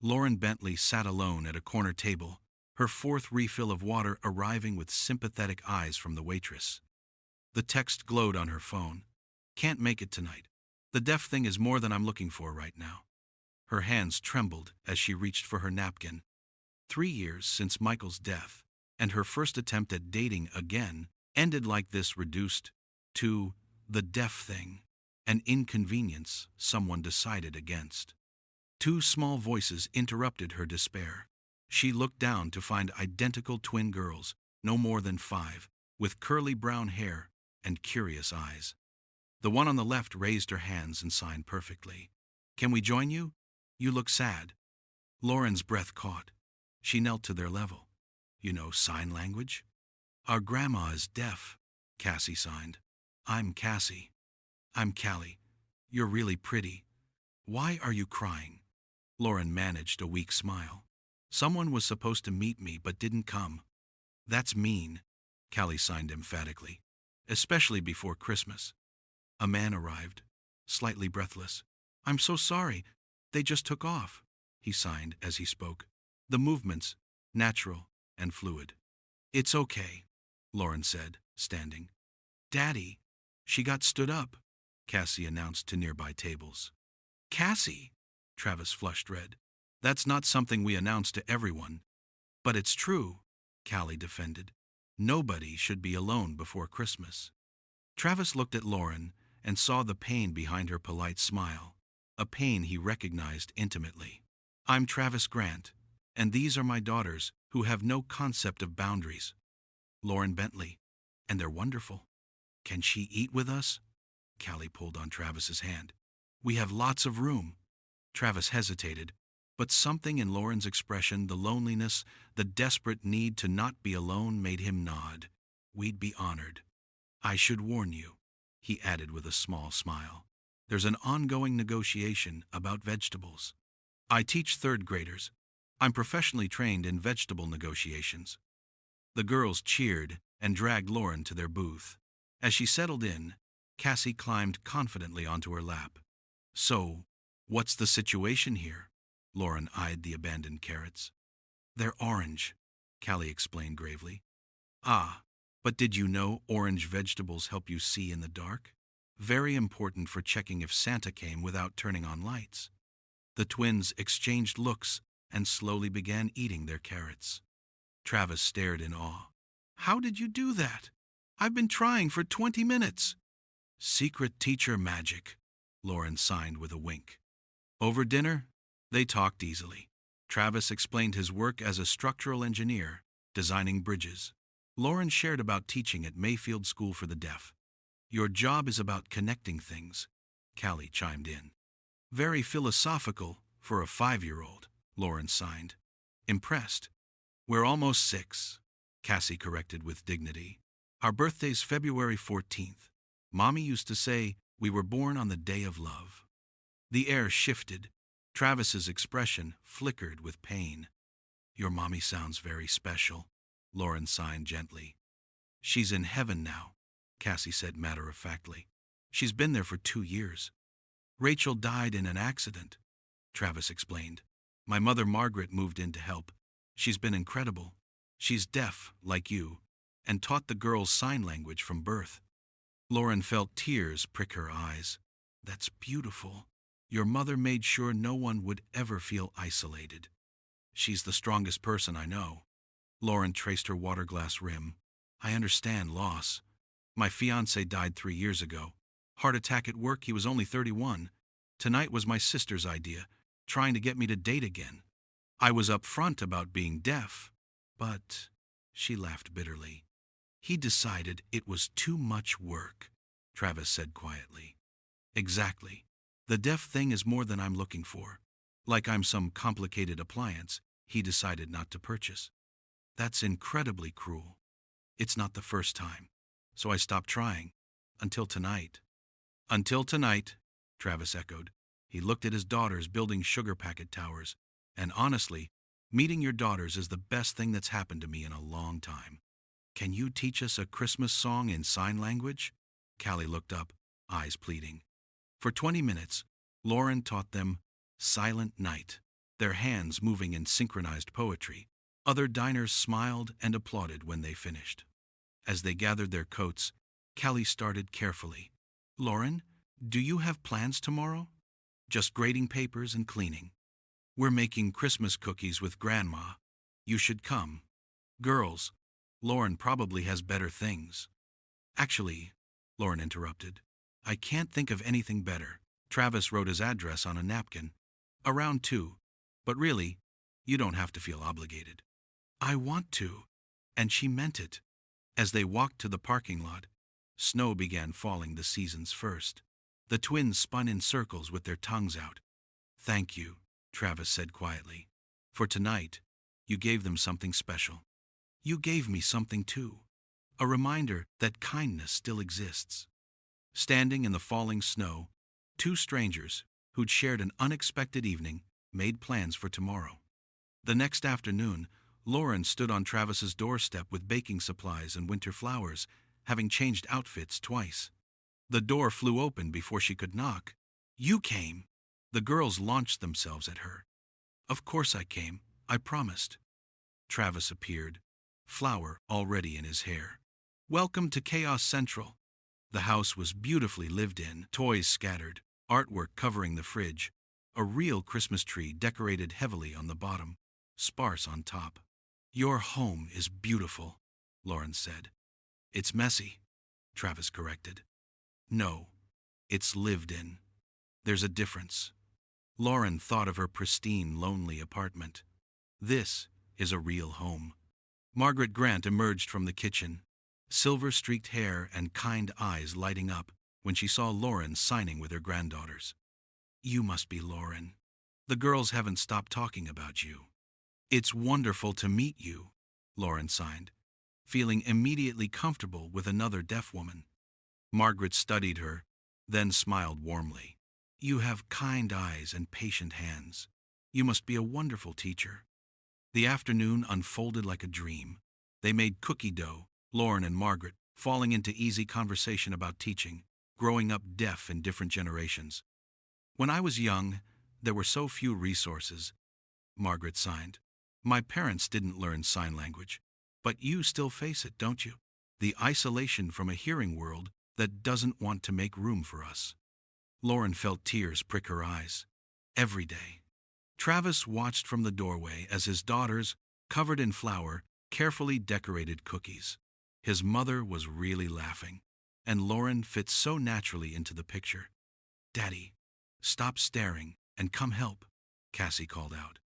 Lauren Bentley sat alone at a corner table, her fourth refill of water arriving with sympathetic eyes from the waitress. The text glowed on her phone. Can't make it tonight. The deaf thing is more than I'm looking for right now. Her hands trembled as she reached for her napkin. 3 years since Michael's death, and her first attempt at dating again ended like this, reduced to the deaf thing, an inconvenience someone decided against. Two small voices interrupted her despair. She looked down to find identical twin girls, no more than 5, with curly brown hair and curious eyes. The one on the left raised her hands and signed perfectly. "Can we join you? You look sad." Lauren's breath caught. She knelt to their level. "You know sign language?" "Our grandma is deaf," Cassie signed. "I'm Cassie." "I'm Callie. You're really pretty. Why are you crying?" Lauren managed a weak smile. "Someone was supposed to meet me but didn't come." "That's mean," Callie signed emphatically. "Especially before Christmas." A man arrived, slightly breathless. "I'm so sorry. They just took off," he signed as he spoke. The movements, natural and fluid. "It's okay," Lauren said, standing. "Daddy." She got stood up, Cassie announced to nearby tables. "Cassie," Travis flushed red. "That's not something we announce to everyone." "But it's true," Callie defended. "Nobody should be alone before Christmas." Travis looked at Lauren and saw the pain behind her polite smile, a pain he recognized intimately. "I'm Travis Grant, and these are my daughters who have no concept of boundaries. Lauren Bentley, and they're wonderful. Can she eat with us?" Callie pulled on Travis's hand. "We have lots of room." Travis hesitated, but something in Lauren's expression, the loneliness, the desperate need to not be alone, made him nod. "We'd be honored. I should warn you," he added with a small smile. "There's an ongoing negotiation about vegetables. I teach third graders. I'm professionally trained in vegetable negotiations." The girls cheered and dragged Lauren to their booth. As she settled in, Cassie climbed confidently onto her lap. "So, what's the situation here?" Lauren eyed the abandoned carrots. "They're orange," Callie explained gravely. "Ah, but did you know orange vegetables help you see in the dark? Very important for checking if Santa came without turning on lights." The twins exchanged looks and slowly began eating their carrots. Travis stared in awe. "How did you do that? I've been trying for 20 minutes. "Secret teacher magic," Lauren signed with a wink. Over dinner, they talked easily. Travis explained his work as a structural engineer, designing bridges. Lauren shared about teaching at Mayfield School for the Deaf. "Your job is about connecting things," Callie chimed in. "Very philosophical for a 5-year-old, Lauren signed. Impressed. "We're almost 6, Cassie corrected with dignity. "Our birthday's February 14th. Mommy used to say we were born on the day of love." The air shifted. Travis's expression flickered with pain. "Your mommy sounds very special," Lauren signed gently. "She's in heaven now," Cassie said matter-of-factly. "She's been there for 2 years. Rachel died in an accident," Travis explained. "My mother Margaret moved in to help. She's been incredible. She's deaf, like you, and taught the girls sign language from birth." Lauren felt tears prick her eyes. "That's beautiful. Your mother made sure no one would ever feel isolated." "She's the strongest person I know." Lauren traced her water glass rim. "I understand loss. My fiancé died 3 years ago. Heart attack at work, he was only 31. Tonight was my sister's idea, trying to get me to date again. I was upfront about being deaf, but," she laughed bitterly, "he decided it was too much work," Travis said quietly. "Exactly. The deaf thing is more than I'm looking for. Like I'm some complicated appliance he decided not to purchase. That's incredibly cruel. It's not the first time, so I stopped trying. Until tonight." "Until tonight," Travis echoed. He looked at his daughters building sugar packet towers. "And honestly, meeting your daughters is the best thing that's happened to me in a long time. Can you teach us a Christmas song in sign language?" Callie looked up, eyes pleading. For 20 minutes, Lauren taught them Silent Night, their hands moving in synchronized poetry. Other diners smiled and applauded when they finished. As they gathered their coats, Callie started carefully. "Lauren, do you have plans tomorrow?" "Just grading papers and cleaning. We're making Christmas cookies with Grandma. You should come." "Girls, Lauren probably has better things." "Actually," Lauren interrupted, "I can't think of anything better." Travis wrote his address on a napkin. "Around 2. But really, you don't have to feel obligated." "I want to." And she meant it. As they walked to the parking lot, snow began falling the season's first. The twins spun in circles with their tongues out. "Thank you," Travis said quietly. "For tonight, you gave them something special. You gave me something too. A reminder that kindness still exists." Standing in the falling snow, two strangers, who'd shared an unexpected evening, made plans for tomorrow. The next afternoon, Lauren stood on Travis's doorstep with baking supplies and winter flowers, having changed outfits twice. The door flew open before she could knock. "You came!" The girls launched themselves at her. "Of course I came. I promised." Travis appeared, flower already in his hair. "Welcome to Chaos Central." The house was beautifully lived in, toys scattered, artwork covering the fridge, a real Christmas tree decorated heavily on the bottom, sparse on top. "Your home is beautiful," Lauren said. "It's messy," Travis corrected. "No, it's lived in. There's a difference." Lauren thought of her pristine, lonely apartment. This is a real home. Margaret Grant emerged from the kitchen, silver-streaked hair and kind eyes lighting up when she saw Lauren signing with her granddaughters. "You must be Lauren. The girls haven't stopped talking about you." "It's wonderful to meet you," Lauren signed, feeling immediately comfortable with another deaf woman. Margaret studied her, then smiled warmly. "You have kind eyes and patient hands. You must be a wonderful teacher." The afternoon unfolded like a dream. They made cookie dough, Lauren and Margaret, falling into easy conversation about teaching, growing up deaf in different generations. "When I was young, there were so few resources," Margaret signed. "My parents didn't learn sign language. But you still face it, don't you? The isolation from a hearing world that doesn't want to make room for us." Lauren felt tears prick her eyes. "Every day." Travis watched from the doorway as his daughters, covered in flour, carefully decorated cookies. His mother was really laughing, and Lauren fit so naturally into the picture. "Daddy, stop staring and come help," Cassie called out.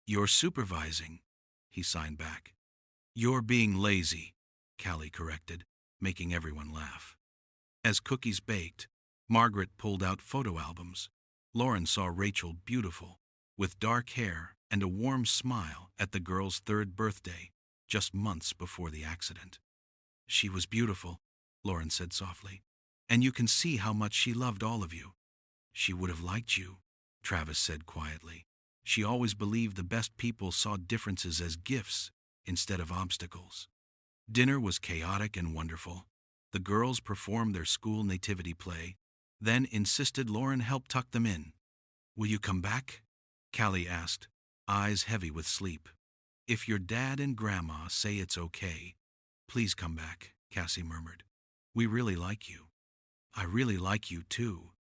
"You're supervising," he signed back. "You're being lazy," Callie corrected, making everyone laugh. As cookies baked, Margaret pulled out photo albums. Lauren saw Rachel beautiful, with dark hair and a warm smile at the girl's 3rd birthday, just months before the accident. "She was beautiful," Lauren said softly, "and you can see how much she loved all of you." "She would have liked you," Travis said quietly. "She always believed the best people saw differences as gifts instead of obstacles." Dinner was chaotic and wonderful. The girls performed their school nativity play, then insisted Lauren help tuck them in. "Will you come back?" Callie asked, eyes heavy with sleep. "If your dad and Grandma say it's okay, please come back," Cassie murmured. "We really like you." "I really like you too."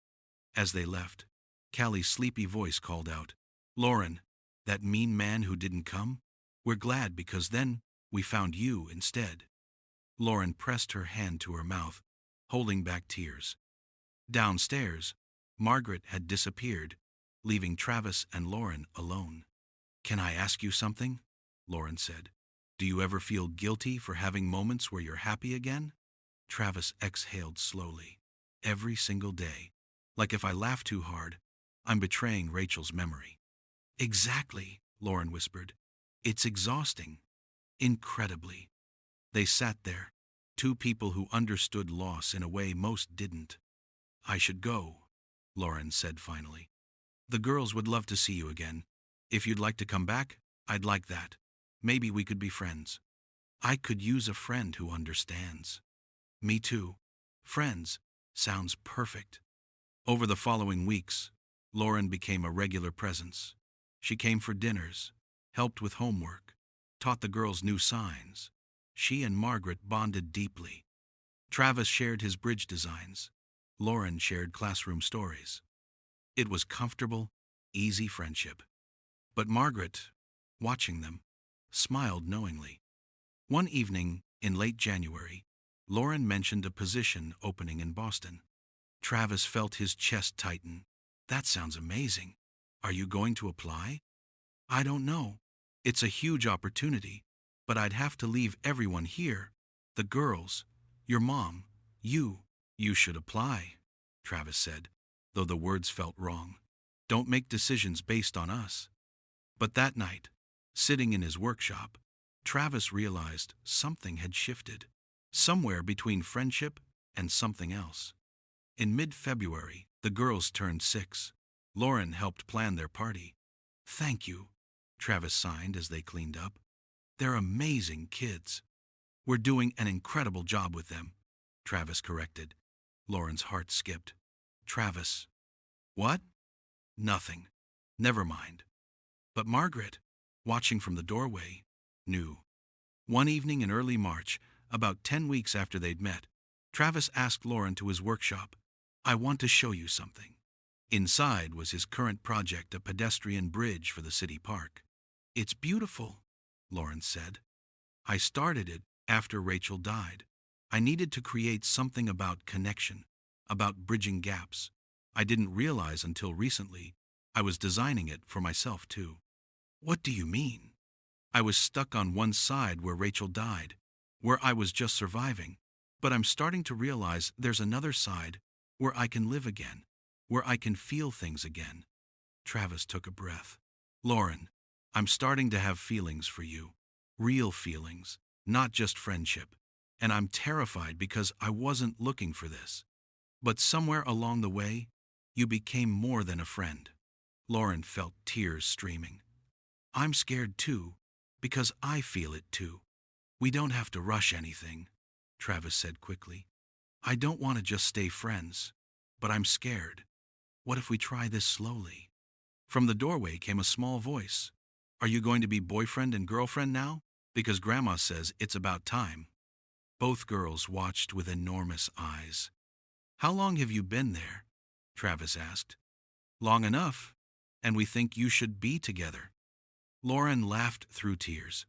As they left, Callie's sleepy voice called out, "Lauren, that mean man who didn't come? We're glad because then we found you instead." Lauren pressed her hand to her mouth, holding back tears. Downstairs, Margaret had disappeared, leaving Travis and Lauren alone. "Can I ask you something?" Lauren said. "Do you ever feel guilty for having moments where you're happy again?" Travis exhaled slowly. "Every single day. Like if I laugh too hard, I'm betraying Rachel's memory." "Exactly," Lauren whispered. "It's exhausting. Incredibly." They sat there, two people who understood loss in a way most didn't. "I should go," Lauren said finally. "The girls would love to see you again. If you'd like to come back, I'd like that. Maybe we could be friends." "I could use a friend who understands." "Me too. Friends sounds perfect." Over the following weeks, Lauren became a regular presence. She came for dinners, helped with homework, taught the girls new signs. She and Margaret bonded deeply. Travis shared his bridge designs. Lauren shared classroom stories. It was comfortable, easy friendship. But Margaret, watching them, smiled knowingly. One evening, in late January, Lauren mentioned a position opening in Boston. Travis felt his chest tighten. That sounds amazing. Are you going to apply? I don't know. It's a huge opportunity, but I'd have to leave everyone here. The girls, your mom, you. You should apply, Travis said, though the words felt wrong. Don't make decisions based on us. But that night, sitting in his workshop, Travis realized something had shifted, somewhere between friendship and something else. In mid-February, the girls turned 6. Lauren helped plan their party. Thank you, Travis signed as they cleaned up. They're amazing kids. We're doing an incredible job with them, Travis corrected. Lauren's heart skipped. Travis. What? Nothing. Never mind. But Margaret, watching from the doorway, knew. One evening in early March, about 10 weeks after they'd met, Travis asked Lauren to his workshop. I want to show you something. Inside was his current project, a pedestrian bridge for the city park. It's beautiful, Lauren said. I started it after Rachel died. I needed to create something about connection, about bridging gaps. I didn't realize until recently I was designing it for myself too. What do you mean? I was stuck on one side where Rachel died, where I was just surviving, but I'm starting to realize there's another side where I can live again, where I can feel things again. Travis took a breath. Lauren, I'm starting to have feelings for you, real feelings, not just friendship, and I'm terrified because I wasn't looking for this. But somewhere along the way, you became more than a friend. Lauren felt tears streaming. I'm scared too, because I feel it too. We don't have to rush anything, Travis said quickly. I don't want to just stay friends, but I'm scared. What if we try this slowly? From the doorway came a small voice. Are you going to be boyfriend and girlfriend now? Because Grandma says it's about time. Both girls watched with enormous eyes. How long have you been there? Travis asked. Long enough, and we think you should be together. Lauren laughed through tears.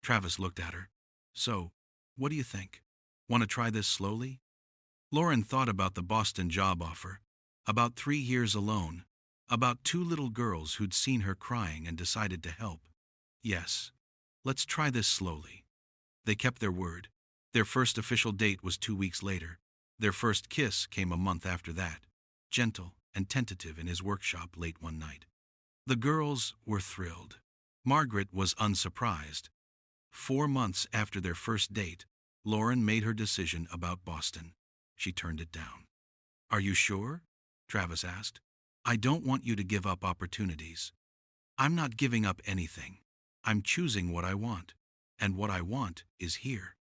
Travis looked at her. So, what do you think? Want to try this slowly? Lauren thought about the Boston job offer, about 3 years alone, about 2 little girls who'd seen her crying and decided to help. Yes, let's try this slowly. They kept their word. Their first official date was 2 weeks later. Their first kiss came a month after that, gentle and tentative in his workshop late one night. The girls were thrilled. Margaret was unsurprised. 4 months after their first date, Lauren made her decision about Boston. She turned it down. Are you sure? Travis asked. I don't want you to give up opportunities. I'm not giving up anything. I'm choosing what I want, and what I want is here.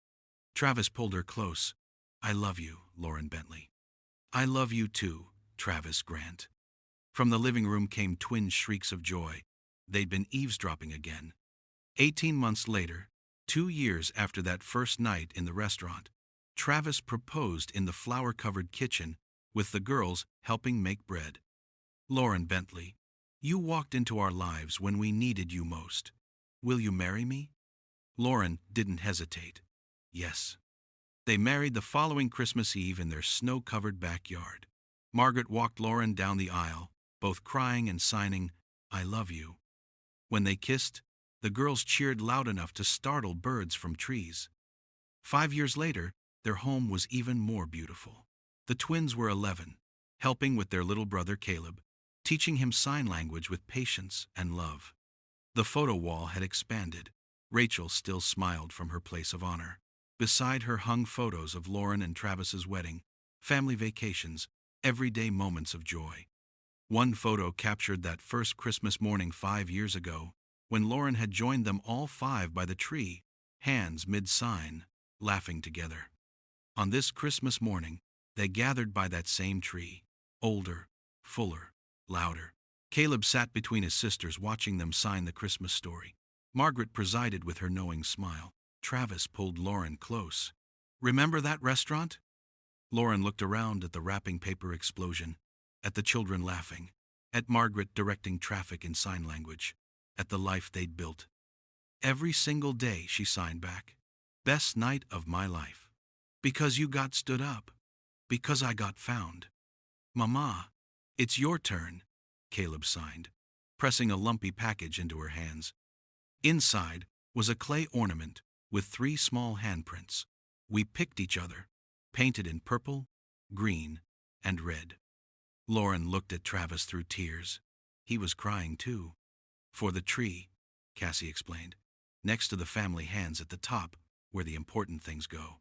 Travis pulled her close. I love you, Lauren Bentley. I love you too, Travis Grant. From the living room came twin shrieks of joy. They'd been eavesdropping again. 18 months later, 2 years after that first night in the restaurant, Travis proposed in the flower-covered kitchen with the girls helping make bread. Lauren Bentley, you walked into our lives when we needed you most. Will you marry me? Lauren didn't hesitate. Yes. They married the following Christmas Eve in their snow-covered backyard. Margaret walked Lauren down the aisle, both crying and signing, I love you. When they kissed, the girls cheered loud enough to startle birds from trees. 5 years later, their home was even more beautiful. The twins were 11, helping with their little brother Caleb, teaching him sign language with patience and love. The photo wall had expanded. Rachel still smiled from her place of honor. Beside her hung photos of Lauren and Travis's wedding, family vacations, everyday moments of joy. One photo captured that first Christmas morning 5 years ago, when Lauren had joined them all 5 by the tree, hands mid-sign, laughing together. On this Christmas morning, they gathered by that same tree, older, fuller, louder. Caleb sat between his sisters watching them sign the Christmas story. Margaret presided with her knowing smile. Travis pulled Lauren close. Remember that restaurant? Lauren looked around at the wrapping paper explosion, at the children laughing, at Margaret directing traffic in sign language, at the life they'd built. Every single day, she signed back. Best night of my life. Because you got stood up. Because I got found. Mama, it's your turn, Caleb signed, pressing a lumpy package into her hands. Inside was a clay ornament with 3 small handprints. We picked each other, painted in purple, green, and red. Lauren looked at Travis through tears. He was crying too. For the tree, Cassie explained, next to the family hands at the top, where the important things go.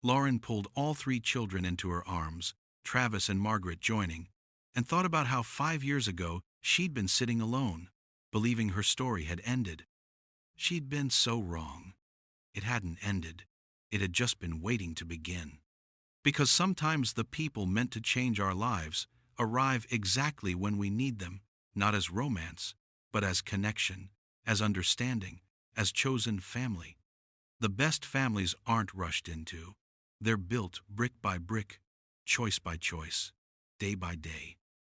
Lauren pulled all 3 children into her arms, Travis and Margaret joining, and thought about how 5 years ago she'd been sitting alone, believing her story had ended. She'd been so wrong. It hadn't ended. It had just been waiting to begin. Because sometimes the people meant to change our lives arrive exactly when we need them, not as romance, but as connection, as understanding, as chosen family. The best families aren't rushed into. They're built brick by brick, choice by choice, day by day.